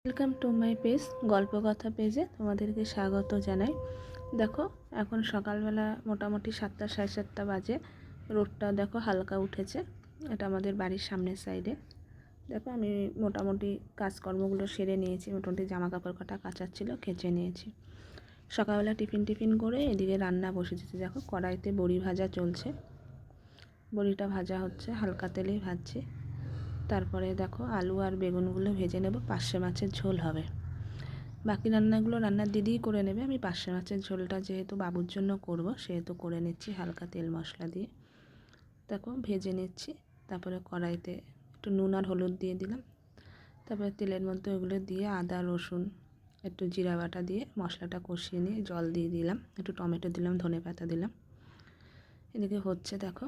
Welcome to my page গল্পকথা পেজে তোমাদেরকে স্বাগত জানাই। দেখো এখন সকালবেলা মোটামুটি 7টা সাড়ে 7টা বাজে। রোদটা দেখো হালকা উঠেছে। এটা আমাদের বাড়ির সামনের সাইডে। দেখো আমি মোটামুটি কাজকর্মগুলো সেরে নিয়েছি। মোটামুটি জামা কাপড় কটা কাচার ছিল, কেচে নিয়েছি। সকালবেলা টিফিন করে এদিকে রান্না বসে দিয়েছি। দেখো কড়াইতে বড়ি ভাজা চলছে। বড়িটা ভাজা হচ্ছে, হালকা তেলেই ভাজছি। তারপরে দেখো আলু আর বেগুনগুলো ভেজে নেব। পার্শে মাছের ঝোল হবে। বাকি রান্নাগুলো রান্নার দিদিই করে নেবে। আমি পার্শে মাছের ঝোলটা যেহেতু বাবুর জন্য করব সেহেতু করে নিচ্ছি হালকা তেল মশলা দিয়ে। দেখো ভেজে নিচ্ছি। তারপরে কড়াইতে একটু নুন আর হলুদ দিয়ে দিলাম। তারপরে তেলের মধ্যে ওগুলো দিয়ে আদা রসুন একটু জিরা বাটা দিয়ে মশলাটা কষিয়ে নিয়ে জল দিয়ে দিলাম। একটু টমেটো দিলাম, ধনেপাতা দিলাম। এদিকে হচ্ছে দেখো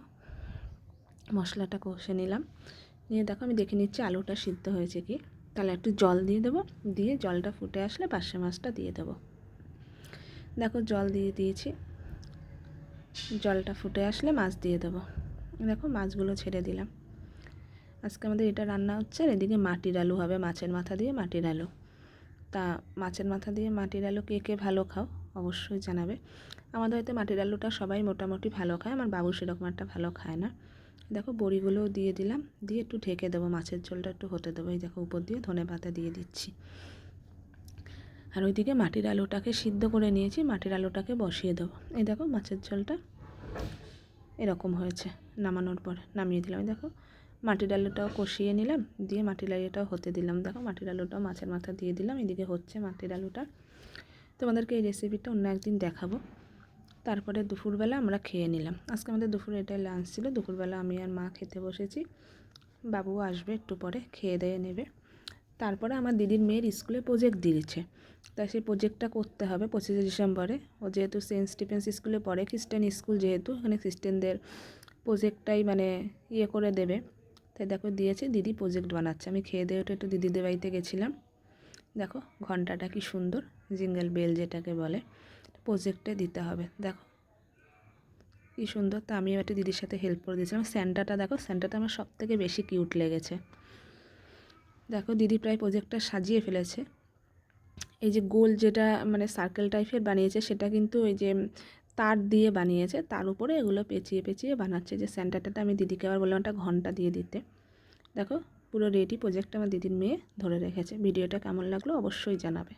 মশলাটা কষে নিলাম। নিয়ে দেখো আমি দেখে নিচ্ছি আলুটা সিদ্ধ হয়েছে কি। তাহলে একটু জল দিয়ে দেবো। দিয়ে জলটা ফুটে আসলে পার্শে মাছটা দিয়ে দেবো। দেখো জল দিয়ে দিয়েছি। জলটা ফুটে আসলে মাছ দিয়ে দেবো। দেখো মাছগুলো ছেড়ে দিলাম। আজকে আমাদের এটা রান্না হচ্ছে। আর এদিকে মাটির আলু হবে, মাছের মাথা দিয়ে মাটির আলু। তা মাছের মাথা দিয়ে মাটির আলু কে কে ভালো খাও অবশ্যই জানাবে। আমাদের হয়তো মাটির আলুটা সবাই মোটামুটি ভালো খায়, আমার বাবু সেরকম একটা ভালো খায় না। দেখো বড়িগুলোও দিয়ে দিলাম। দিয়ে একটু ঢেকে দেবো, মাছের ঝোলটা একটু হতে দেবো। এই দেখো উপর দিয়ে ধনেপাতা দিয়ে দিচ্ছি। আর ওইদিকে মাটির আলুটাকে সিদ্ধ করে নিয়েছি, মাটির আলুটাকে বসিয়ে দেবো। এই দেখো মাছের ঝোলটা এরকম হয়েছে। নামানোর পর নামিয়ে দিলাম। দেখো মাটির আলুটাও কষিয়ে নিলাম, দিয়ে মাটির আলুটাও হতে দিলাম। দেখো মাটির আলুটাও মাছের মাথা দিয়ে দিলাম। এদিকে হচ্ছে মাটির আলুটা। তোমাদেরকে এই রেসিপিটা অন্য একদিন দেখাবো। তারপরে দুপুরবেলা আমরা খেয়ে নিলাম। আজকে আমাদের দুপুরে এটাই লাঞ্চ ছিল। দুপুরবেলা আমি আর মা খেতে বসেছি। বাবু আসবে একটু পরে, খেয়ে দিয়ে নেবে। তারপরে আমার দিদির মেয়ের স্কুলে প্রজেক্ট দিয়েছে, তাই সেই প্রজেক্টটা করতে হবে 25শে ডিসেম্বরে। ও যেহেতু সেন্ট স্টিফেন্স স্কুলে পড়ে, খ্রিস্টান স্কুল যেহেতু, এখানে খ্রিস্টানদের প্রজেক্টটাই মানে করে দেবে। তাই দেখো দিয়েছে, দিদি প্রজেক্ট বানাচ্ছে। আমি খেয়ে দিয়ে একটু দিদিদের বাড়িতে গেছিলাম। দেখো ঘন্টাটা কি সুন্দর, জিঙ্গেল বেল যেটাকে বলে, প্রজেক্টে দিতে হবে। দেখো কি সুন্দর। তা আমিও একটা দিদির সাথে হেল্প করে দিয়েছিলাম। স্যান্টাটা দেখো, স্যান্টাটা আমার সবথেকে বেশি কিউট লেগেছে। দেখো দিদি প্রায় প্রজেক্টটা সাজিয়ে ফেলেছে। এই যে গোল যেটা মানে সার্কেল টাইপের বানিয়েছে, সেটা কিন্তু ওই যে তার দিয়ে বানিয়েছে, তার উপরে এগুলো পেঁচিয়ে পেঁচিয়ে বানাচ্ছে। যে স্যান্টাটা আমি দিদিকে আবার বললাম একটা ঘন্টা দিয়ে দিতে। দেখো পুরো রেডি প্রজেক্টটা আমার দিদির মেয়ে ধরে রেখেছে। ভিডিওটা কেমন লাগলো অবশ্যই জানাবে।